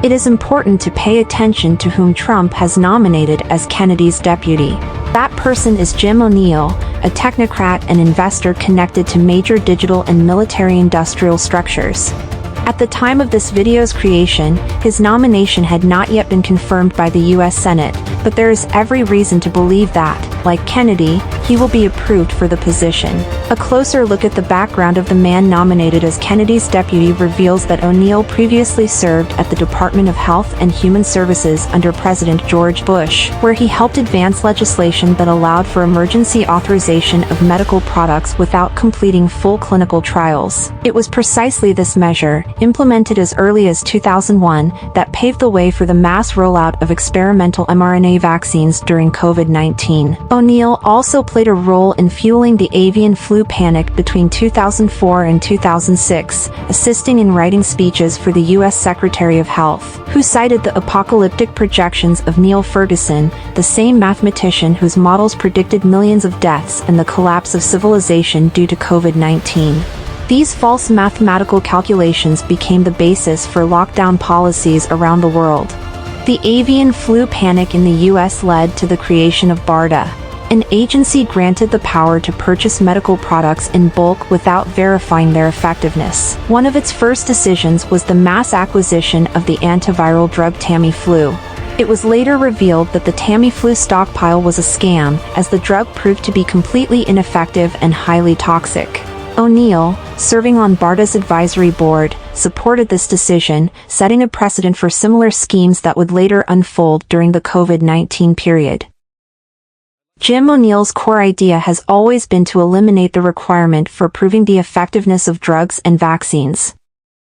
It is important to pay attention to whom Trump has nominated as Kennedy's deputy. That person is Jim O'Neill, a technocrat and investor connected to major digital and military-industrial structures. At the time of this video's creation, his nomination had not yet been confirmed by the U.S. Senate, but there is every reason to believe that, like Kennedy, he will be approved for the position. A closer look at the background of the man nominated as Kennedy's deputy reveals that O'Neill previously served at the Department of Health and Human Services under President George Bush, where he helped advance legislation that allowed for emergency authorization of medical products without completing full clinical trials. It was precisely this measure, implemented as early as 2001, that paved the way for the mass rollout of experimental mRNA vaccines during COVID-19. O'Neill also played a role in fueling the avian flu panic between 2004 and 2006, assisting in writing speeches for the U.S. Secretary of Health, who cited the apocalyptic projections of Neil Ferguson, the same mathematician whose models predicted millions of deaths and the collapse of civilization due to COVID-19. These false mathematical calculations became the basis for lockdown policies around the world. The avian flu panic in the U.S. led to the creation of BARDA, an agency granted the power to purchase medical products in bulk without verifying their effectiveness. One of its first decisions was the mass acquisition of the antiviral drug Tamiflu. It was later revealed that the Tamiflu stockpile was a scam, as the drug proved to be completely ineffective and highly toxic. O'Neill, serving on BARDA's advisory board, supported this decision, setting a precedent for similar schemes that would later unfold during the COVID-19 period. Jim O'Neill's core idea has always been to eliminate the requirement for proving the effectiveness of drugs and vaccines.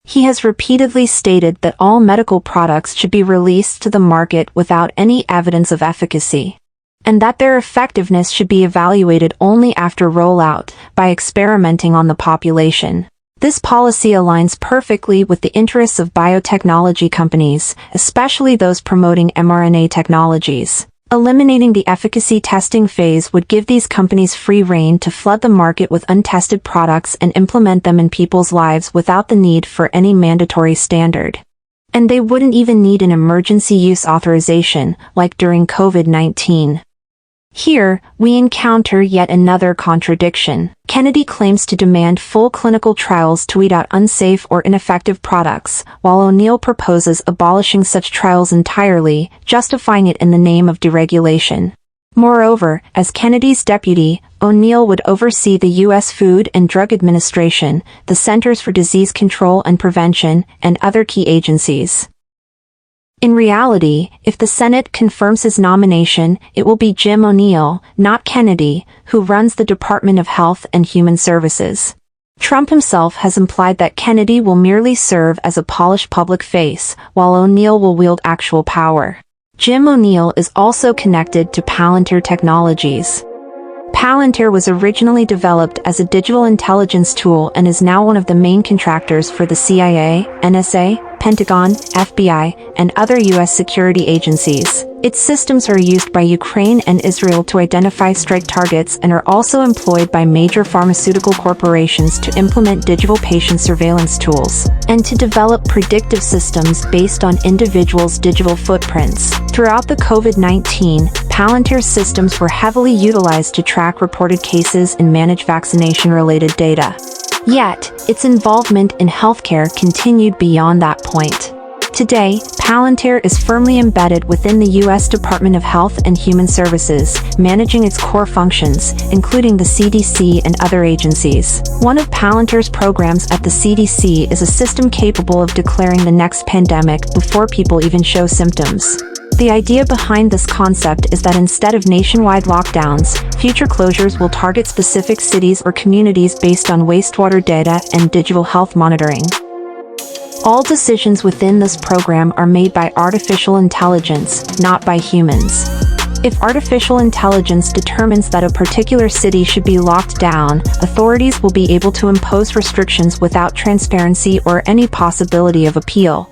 He has repeatedly stated that all medical products should be released to the market without any evidence of efficacy, and that their effectiveness should be evaluated only after rollout, by experimenting on the population. This policy aligns perfectly with the interests of biotechnology companies, especially those promoting mRNA technologies. Eliminating the efficacy testing phase would give these companies free rein to flood the market with untested products and implement them in people's lives without the need for any mandatory standard. And they wouldn't even need an emergency use authorization, like during COVID-19. Here, we encounter yet another contradiction. Kennedy claims to demand full clinical trials to weed out unsafe or ineffective products, while O'Neill proposes abolishing such trials entirely, justifying it in the name of deregulation. Moreover, as Kennedy's deputy, O'Neill would oversee the U.S. Food and Drug Administration, the Centers for Disease Control and Prevention, and other key agencies. In reality, if the Senate confirms his nomination, it will be Jim O'Neill, not Kennedy, who runs the Department of Health and Human Services. Trump himself has implied that Kennedy will merely serve as a polished public face, while O'Neill will wield actual power. Jim O'Neill is also connected to Palantir Technologies. Palantir was originally developed as a digital intelligence tool and is now one of the main contractors for the CIA, NSA, Pentagon, FBI, and other U.S. security agencies. Its systems are used by Ukraine and Israel to identify strike targets and are also employed by major pharmaceutical corporations to implement digital patient surveillance tools, and to develop predictive systems based on individuals' digital footprints. Throughout the COVID-19, Palantir's systems were heavily utilized to track reported cases and manage vaccination-related data. Yet, its involvement in healthcare continued beyond that point. Today, Palantir is firmly embedded within the U.S. Department of Health and Human Services, managing its core functions, including the CDC and other agencies. One of Palantir's programs at the CDC is a system capable of declaring the next pandemic before people even show symptoms. The idea behind this concept is that instead of nationwide lockdowns, future closures will target specific cities or communities based on wastewater data and digital health monitoring. All decisions within this program are made by artificial intelligence, not by humans. If artificial intelligence determines that a particular city should be locked down, authorities will be able to impose restrictions without transparency or any possibility of appeal.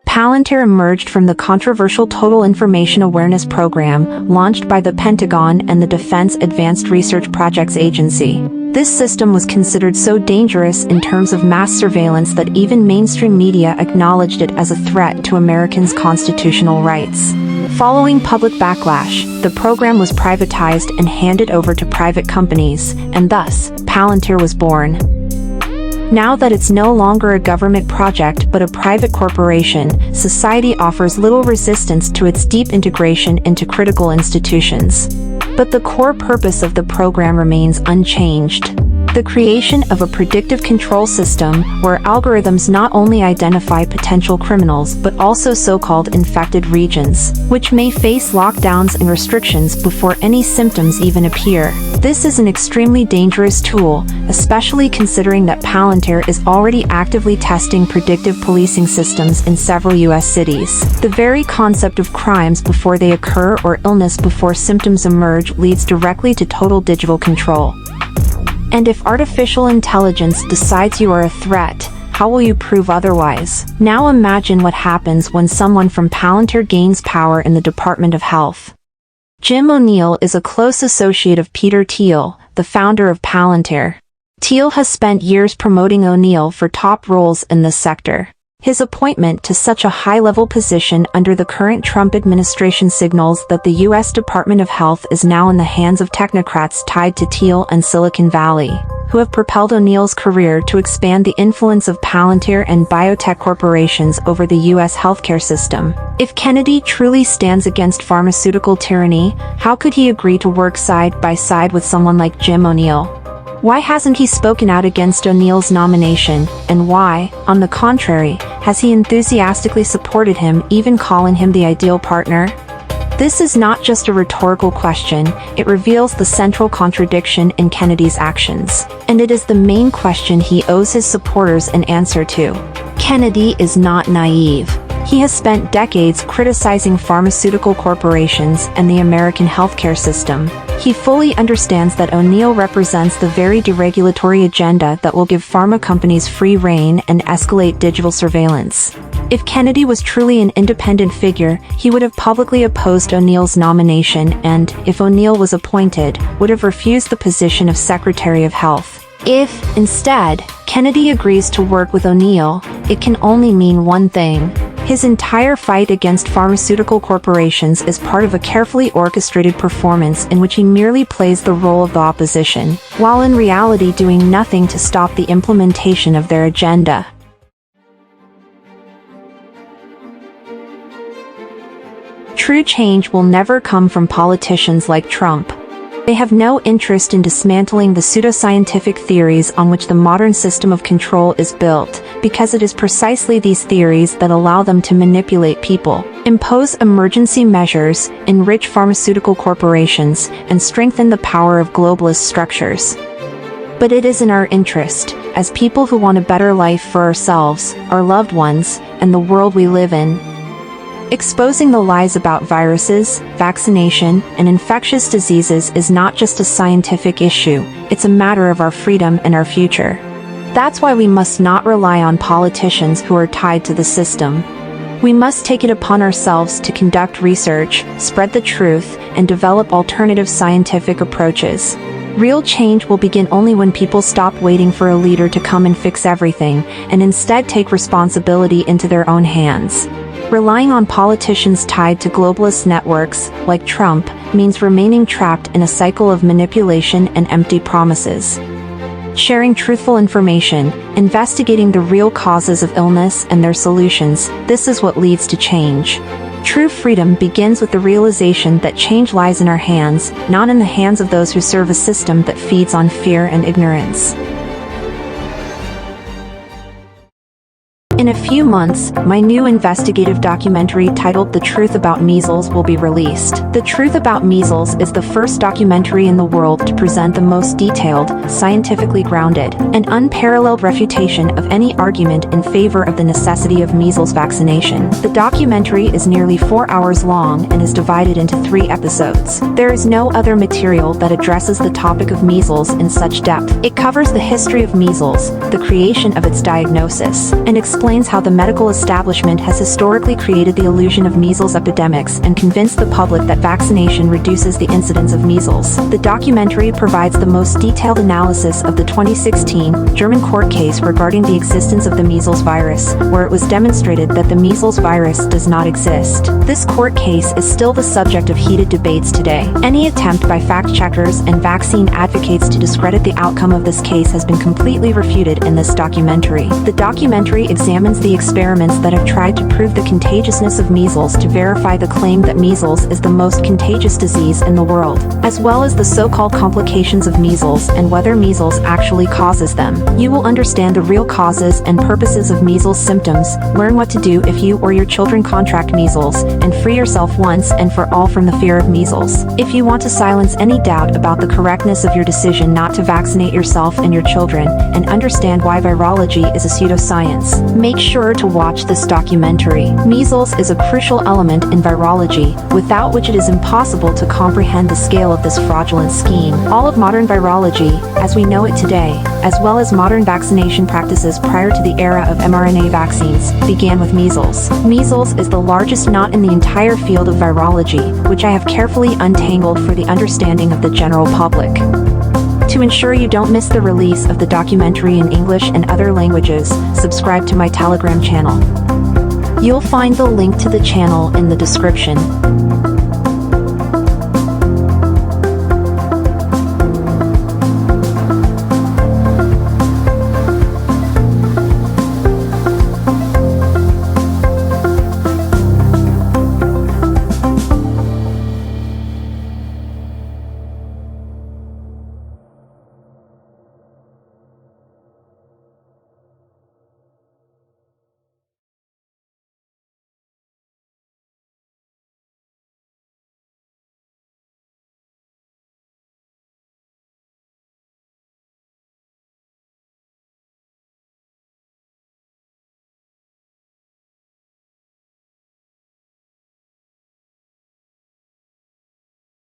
Palantir emerged from the controversial Total Information Awareness Program, launched by the Pentagon and the Defense Advanced Research Projects Agency. This system was considered so dangerous in terms of mass surveillance that even mainstream media acknowledged it as a threat to Americans' constitutional rights. Following public backlash, the program was privatized and handed over to private companies, and thus, Palantir was born. Now that it's no longer a government project but a private corporation, society offers little resistance to its deep integration into critical institutions. But the core purpose of the program remains unchanged. The creation of a predictive control system where algorithms not only identify potential criminals but also so-called infected regions, which may face lockdowns and restrictions before any symptoms even appear. This is an extremely dangerous tool, especially considering that Palantir is already actively testing predictive policing systems in several US cities. The very concept of crimes before they occur or illness before symptoms emerge leads directly to total digital control. And if artificial intelligence decides you are a threat, how will you prove otherwise? Now imagine what happens when someone from Palantir gains power in the Department of Health. Jim O'Neill is a close associate of Peter Thiel, the founder of Palantir. Thiel has spent years promoting O'Neill for top roles in this sector. His appointment to such a high-level position under the current Trump administration signals that the U.S. Department of Health is now in the hands of technocrats tied to Thiel and Silicon Valley, who have propelled O'Neill's career to expand the influence of Palantir and biotech corporations over the U.S. healthcare system. If Kennedy truly stands against pharmaceutical tyranny, how could he agree to work side by side with someone like Jim O'Neill? Why hasn't he spoken out against O'Neill's nomination, and why, on the contrary, has he enthusiastically supported him, even calling him the ideal partner? This is not just a rhetorical question, it reveals the central contradiction in Kennedy's actions. And it is the main question he owes his supporters an answer to. Kennedy is not naive. He has spent decades criticizing pharmaceutical corporations and the American healthcare system. He fully understands that O'Neill represents the very deregulatory agenda that will give pharma companies free rein and escalate digital surveillance. If Kennedy was truly an independent figure, he would have publicly opposed O'Neill's nomination and, if O'Neill was appointed, would have refused the position of Secretary of Health. If, instead, Kennedy agrees to work with O'Neill, it can only mean one thing. His entire fight against pharmaceutical corporations is part of a carefully orchestrated performance in which he merely plays the role of the opposition, while in reality doing nothing to stop the implementation of their agenda. True change will never come from politicians like Trump. They have no interest in dismantling the pseudoscientific theories on which the modern system of control is built, because it is precisely these theories that allow them to manipulate people, impose emergency measures, enrich pharmaceutical corporations, and strengthen the power of globalist structures. But it is in our interest, as people who want a better life for ourselves, our loved ones, and the world we live in. Exposing the lies about viruses, vaccination, and infectious diseases is not just a scientific issue, it's a matter of our freedom and our future. That's why we must not rely on politicians who are tied to the system. We must take it upon ourselves to conduct research, spread the truth, and develop alternative scientific approaches. Real change will begin only when people stop waiting for a leader to come and fix everything, and instead take responsibility into their own hands. Relying on politicians tied to globalist networks, like Trump, means remaining trapped in a cycle of manipulation and empty promises. Sharing truthful information, investigating the real causes of illness and their solutions, this is what leads to change. True freedom begins with the realization that change lies in our hands, not in the hands of those who serve a system that feeds on fear and ignorance. In a few months, my new investigative documentary titled The Truth About Measles will be released. The Truth About Measles is the first documentary in the world to present the most detailed, scientifically grounded, and unparalleled refutation of any argument in favor of the necessity of measles vaccination. The documentary is nearly 4 hours long and is divided into 3 episodes. There is no other material that addresses the topic of measles in such depth. It covers the history of measles, the creation of its diagnosis, and explains explains how the medical establishment has historically created the illusion of measles epidemics and convinced the public that vaccination reduces the incidence of measles. The documentary provides the most detailed analysis of the 2016 German court case regarding the existence of the measles virus, where it was demonstrated that the measles virus does not exist. This court case is still the subject of heated debates today. Any attempt by fact-checkers and vaccine advocates to discredit the outcome of this case has been completely refuted in this documentary. The documentary examines the experiments that have tried to prove the contagiousness of measles to verify the claim that measles is the most contagious disease in the world, as well as the so-called complications of measles and whether measles actually causes them. You will understand the real causes and purposes of measles symptoms, learn what to do if you or your children contract measles, and free yourself once and for all from the fear of measles. If you want to silence any doubt about the correctness of your decision not to vaccinate yourself and your children, and understand why virology is a pseudoscience, make sure to watch this documentary. Measles is a crucial element in virology, without which it is impossible to comprehend the scale of this fraudulent scheme. All of modern virology, as we know it today, as well as modern vaccination practices prior to the era of mRNA vaccines, began with measles. Measles is the largest knot in the entire field of virology, which I have carefully untangled for the understanding of the general public. To ensure you don't miss the release of the documentary in English and other languages, subscribe to my Telegram channel. You'll find the link to the channel in the description.